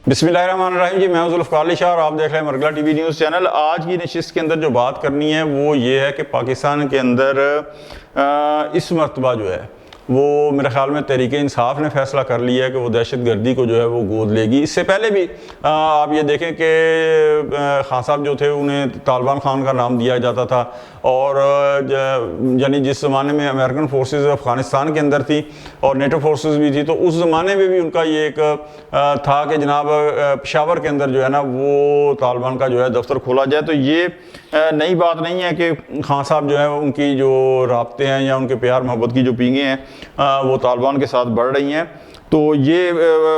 बिस्मिल्लाहिर्रहमानिर्रहीम जी, मैं हूं ज़ुल्फ़िकार अली शाह और आप देख रहे हैं मरगला टीवी न्यूज़ चैनल। आज की नशिस्त के अंदर जो बात करनी है वो ये है कि पाकिस्तान के अंदर इस मरतबा जो है वो मेरे ख़्याल में तहरीके इंसाफ ने फ़ैसला कर लिया है कि वो दहशत गर्दी को जो है वो गोद लेगी। इससे पहले भी आप ये देखें कि खान साहब जो थे उन्हें तालिबान खान का नाम दिया जाता था और यानी जिस ज़माने में अमेरिकन फोर्सेस अफ़गानिस्तान के अंदर थी और नेटो फोर्सेस भी थी तो उस ज़माने में भी उनका ये एक था कि जनाब पेशावर के अंदर जो है ना वो तालिबान का जो है दफ्तर खोला जाए। तो ये नई बात नहीं है कि खान साहब जो है उनकी जो राब्ते हैं या उनके प्यार मोहब्बत की जो पींगे हैं वो तालिबान के साथ बढ़ रही हैं। तो ये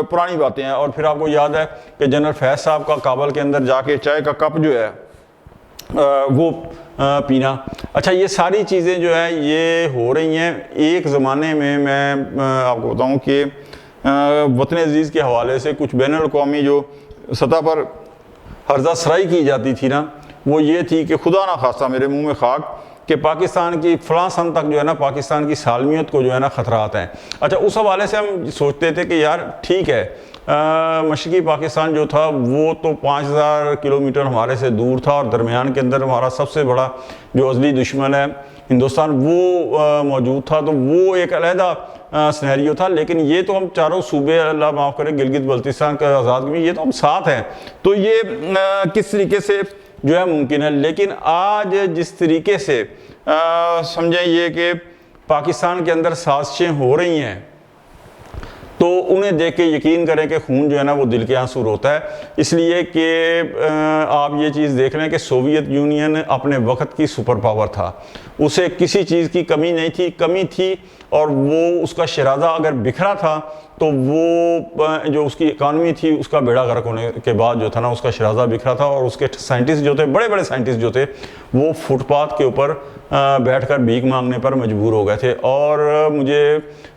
पुरानी बातें हैं। और फिर आपको याद है कि जनरल फैज़ साहब का काबल के अंदर जाके चाय का कप जो है वो पीना। अच्छा, ये सारी चीज़ें जो है ये हो रही हैं एक ज़माने में। मैं आपको बताऊं कि वतन अजीज़ के हवाले से कुछ बैनुल अक़वामी जो सतह पर हर्जा सराई की जाती थी ना, वो ये थी कि खुदा ना खास्ता मेरे मुंह में खाक कि पाकिस्तान की फ़लाँ सन तक जो है ना पाकिस्तान की सालमियत को जो है ना ख़तरात हैं। अच्छा, उस हवाले से हम सोचते थे कि यार ठीक है, मशरक़ी पाकिस्तान जो था वो तो 5000 किलोमीटर हमारे से दूर था और दरमियान के अंदर हमारा सबसे बड़ा जो अज़ली दुश्मन है हिंदुस्तान वो मौजूद था। तो वो एक अलहदा सिनेरियो था। लेकिन ये तो हम चारों सूबे, अल्लाह माफ़ करे, गिलगित बल्तिस्तान का आज़ाद में, ये तो हम साथ हैं। तो ये किस तरीके से जो है मुमकिन है। लेकिन आज जिस तरीके से समझें ये कि पाकिस्तान के अंदर साजिशें हो रही हैं तो उन्हें देख के यकीन करें कि खून जो है ना वो दिल के आंसू रोता है। इसलिए कि आप ये चीज़ देख रहे हैं कि सोवियत यूनियन अपने वक्त की सुपर पावर था, उसे किसी चीज़ की कमी नहीं थी, कमी थी और वो उसका शराजा अगर बिखरा था तो वो जो उसकी इकानमी थी उसका बेड़ा गर्क होने के बाद जो था ना उसका शराजा बिखरा था। और उसके साइंटिस्ट जो थे, बड़े बड़े साइंटिस्ट जो थे, वो फुटपाथ के ऊपर बैठकर भीख मांगने पर मजबूर हो गए थे। और मुझे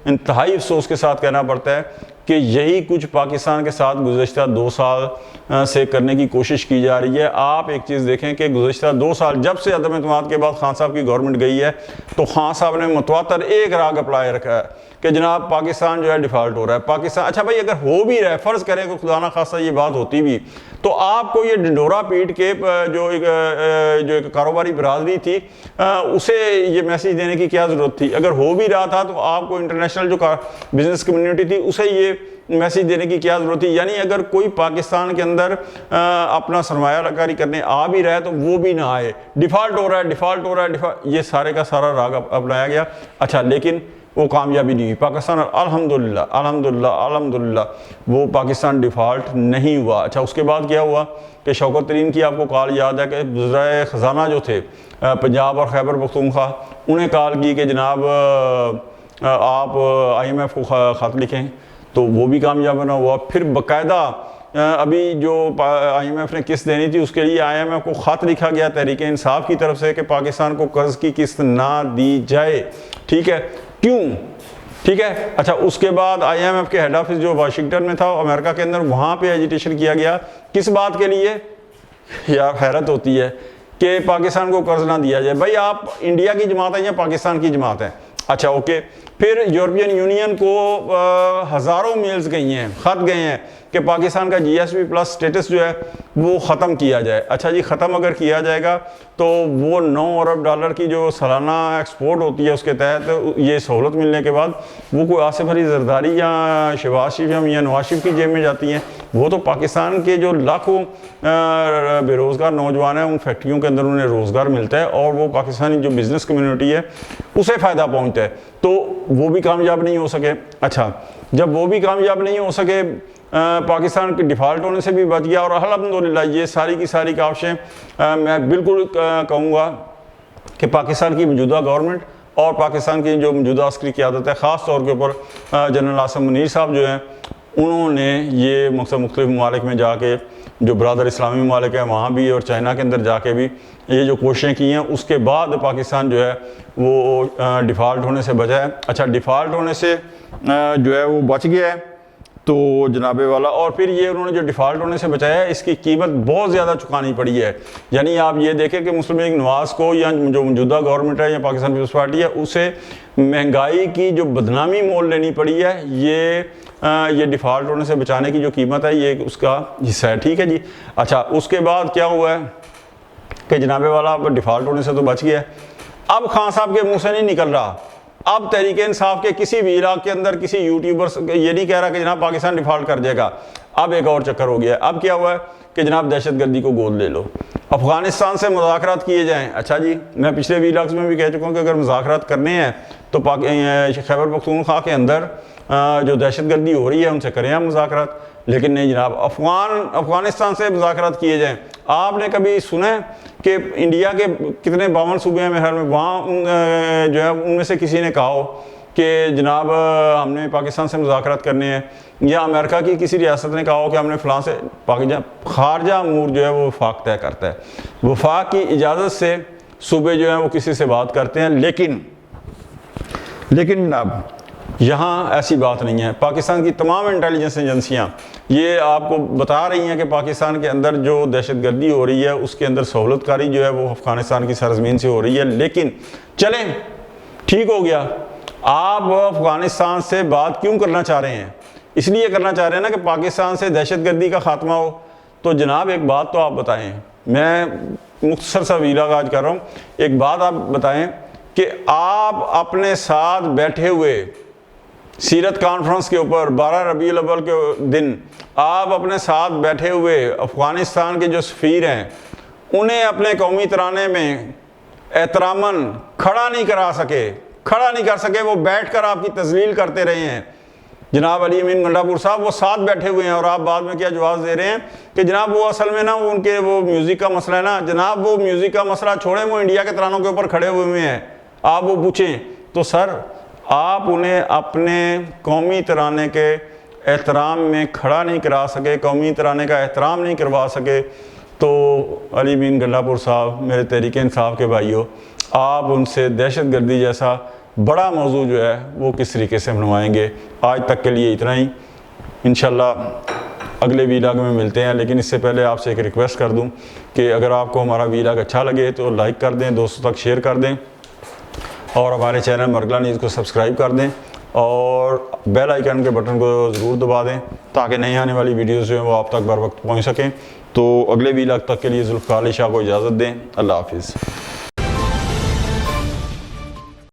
इंतहाई अफसोस के साथ कहना पड़ता है कि यही कुछ पाकिस्तान के साथ गुज़श्ता 2 साल से करने की कोशिश की जा रही है। आप एक चीज़ देखें कि गुज़श्ता 2 साल जब से अदम एतमाद के बाद खान साहब की गवर्नमेंट गई है तो खान साहब ने मुतवातर एक राग अप्लाई रखा है कि जनाब पाकिस्तान जो है डिफ़ॉल्ट हो रहा है। पाकिस्तान, अच्छा भाई, अगर हो भी रहा है, फ़र्ज़ करें कि खुदा ना खास्ता ये बात होती भी, तो आपको ये ढिंढोरा पीट के जो एक कारोबारी बरादरी थी उसे ये मैसेज देने की क्या ज़रूरत थी। अगर हो भी रहा था तो आपको इंटरनेशनल जो बिज़नेस कम्युनिटी थी उसे ये मैसेज देने की क्या ज़रूरत थी। यानी अगर कोई पाकिस्तान के अंदर अपना सरमायाकारी करने आ भी रहा है तो वो भी ना आए, डिफ़ॉल्ट हो रहा है, डिफ़ॉल्ट हो रहा है, डिफ़ॉल्ट, ये सारे का सारा राग अपनाया गया। अच्छा, लेकिन वो कामयाबी नहीं हुई। पाकिस्तान अल्हम्दुलिल्लाह अल्हम्दुलिल्लाह अल्हम्दुलिल्लाह वो पाकिस्तान डिफ़ॉल्ट नहीं हुआ। अच्छा, उसके बाद क्या हुआ कि शौकत तरीन की आपको कॉल याद है कि वज़ीर ख़ज़ाना जो थे पंजाब और खैबर पख्तूनख्वा, उन्हें कॉल की कि जनाब आप IMF को ख़त लिखें, तो वो भी कामयाब ना हुआ। फिर बाकायदा अभी जो IMF ने किस्त देनी थी उसके लिए IMF को ख़त लिखा गया तहरीक इंसाफ की तरफ से कि पाकिस्तान को कर्ज़ की किस्त ना दी जाए। ठीक है, क्यों? ठीक है। अच्छा, उसके बाद IMF के हेड ऑफिस जो वाशिंगटन में था अमेरिका के अंदर, वहाँ पे एजिटेशन किया गया। किस बात के लिए? यार हैरत होती है कि पाकिस्तान को कर्ज ना दिया जाए। भाई, आप इंडिया की जमात है या पाकिस्तान की जमात है? अच्छा, ओके। फिर यूरोपियन यूनियन को हज़ारों मेल्स गई हैं, ख़त गए हैं कि पाकिस्तान का GSP प्लस स्टेटस जो है वो ख़त्म किया जाए। अच्छा जी, ख़त्म अगर किया जाएगा तो वो 9 अरब डॉलर की जो सालाना एक्सपोर्ट होती है उसके तहत ये सहूलत मिलने के बाद वो कोई आसिफ अली जरदारी या शहबाज शरीफ या नवाज शरीफ की जेब में जाती हैं। वो तो पाकिस्तान के जो लाखों बेरोज़गार नौजवान हैं उन फैक्ट्रियों के अंदर उन्हें रोज़गार मिलता है और वो पाकिस्तानी जो बिज़नेस कम्युनिटी है उसे फ़ायदा पहुँचता है। तो वो भी कामयाब नहीं हो सके। अच्छा, जब वो भी कामयाब नहीं हो सके, पाकिस्तान के डिफ़ॉल्ट होने से भी बच गया। और अल्हम्दुलिल्लाह ये सारी की सारी काविशें मैं बिल्कुल कहूँगा कि पाकिस्तान की मौजूदा गवर्नमेंट और पाकिस्तान की जो मौजूदा अस्करी क़यादत है, ख़ास तौर के ऊपर जनरल आसिम मुनीर साहब जो हैं, उन्होंने ये मुख्तलिफ़ ममालिक में जाके, जो बरादर इस्लामी ममालिक है वहाँ भी और चाइना के अंदर जाके भी ये जो कोशिशें की हैं, उसके बाद पाकिस्तान जो है वो डिफ़ॉल्ट होने से बचा है। अच्छा, डिफ़ॉल्ट होने से जो है वो बच गया है। तो जनाबे वाला, और फिर ये उन्होंने जो डिफ़ॉल्ट होने से बचाया है, इसकी कीमत बहुत ज़्यादा चुकानी पड़ी है। यानी आप ये देखें कि मुस्लिम लीग नवाज़ को या जो मौजूदा गवर्नमेंट है या पाकिस्तान पीपल्स पार्टी है, उसे महंगाई की जो बदनामी मोल लेनी पड़ी है, ये डिफ़ॉल्ट होने से बचाने की जो कीमत है, ये उसका हिस्सा है। ठीक है जी। अच्छा, उसके बाद क्या हुआ है कि जनाबे वाला डिफ़ॉल्ट होने से तो बच गया है। अब खान साहब के मुँह से नहीं निकल रहा, अब तहरीक इंसाफ के किसी भी इलाके के अंदर किसी यूट्यूबर्स ये नहीं कह रहा कि जनाब पाकिस्तान डिफ़ॉल्ट कर जाएगा। अब एक और चक्कर हो गया है। अब क्या हुआ है कि जनाब दहशतगर्दी को गोद ले लो, अफ़गानिस्तान से मुज़ाकरात किए जाएं। अच्छा जी, मैं पिछले वीलॉग्स में भी कह चुका हूँ कि अगर मुज़ाकरात करने हैं तो खैबर पख्तूनख्वा के अंदर जो दहशतगर्दी हो रही है उनसे करें हम मुज़ाकरात, लेकिन नहीं जनाब, अफ़गानिस्तान से मुज़ाकरात किए जाएँ। आपने कभी सुना है कि इंडिया के कितने 52 सूबे हैं मेरे ख्याल में, वहाँ जो है उनमें से किसी ने कहा हो कि जनाब हमने पाकिस्तान से मुज़ाकरात करने हैं, या अमेरिका की किसी रियासत ने कहा हो कि हमने फ़लाँ से खारजा अमूर जो है वो वफाक तय करता है, वफाक की इजाज़त से सूबे जो हैं वो किसी से बात करते हैं। लेकिन जनाब यहाँ ऐसी बात नहीं है। पाकिस्तान की तमाम इंटेलिजेंस एजेंसियाँ ये आपको बता रही हैं कि पाकिस्तान के अंदर जो दहशतगर्दी हो रही है उसके अंदर सहूलतकारी जो है वो अफ़गानिस्तान की सरज़मीन से हो रही है। लेकिन चलें, ठीक हो गया, आप अफ़गानिस्तान से बात क्यों करना चाह रहे हैं? इसलिए करना चाह रहे हैं ना कि पाकिस्तान से दहशतगर्दी का ख़ात्मा हो। तो जनाब एक बात तो आप बताएँ, मैं मुख्तसर सा वीलॉग आज कर रहा हूँ, एक बात आप बताएँ कि आप अपने साथ बैठे हुए सीरत कॉन्फ्रेंस के ऊपर 12 रबीउल अव्वल के दिन आप अपने साथ बैठे हुए अफ़गानिस्तान के जो सफ़ीर हैं उन्हें अपने कौमी तराने में एहतरामन खड़ा नहीं कर सके, वो बैठकर आपकी तज़लील करते रहे हैं। जनाब अली अमीन गंडापुर साहब वो साथ बैठे हुए हैं और आप बाद में क्या जवाब दे रहे हैं कि जनाब वो असल में ना उनके वो म्यूज़िक का मसला है ना। जनाब वो म्यूज़िक का मसला छोड़ें, वो इंडिया के तरानों के ऊपर खड़े हुए हैं, आप वो पूछें। तो सर आप उन्हें अपने कौमी तराने के एहतराम में खड़ा नहीं करा सके, कौमी तराने का एहतराम नहीं करवा सके, तो अली अमीन गंडापुर साहब, मेरे तहरीक इंसाफ के भाइयों, आप उनसे दहशतगर्दी जैसा बड़ा मौजू जो है वो किस तरीके से मनवाएंगे। आज तक के लिए इतना ही, इंशाल्लाह अगले वीलॉग में मिलते हैं। लेकिन इससे पहले आपसे एक रिक्वेस्ट कर दूं कि अगर आपको हमारा वीलॉग अच्छा लगे तो लाइक कर दें, दोस्तों तक शेयर कर दें, और हमारे चैनल मरगला न्यूज़ को सब्सक्राइब कर दें और बेल आइकन के बटन को ज़रूर दबा दें ताकि नई आने वाली वीडियोज़ जो हैं वो आप तक बर वक्त पहुँच सकें। तो अगले वीलॉग तक के लिए जुल्फ़िकार अली शाह को इजाज़त दें। अल्लाह हाफ़िज़।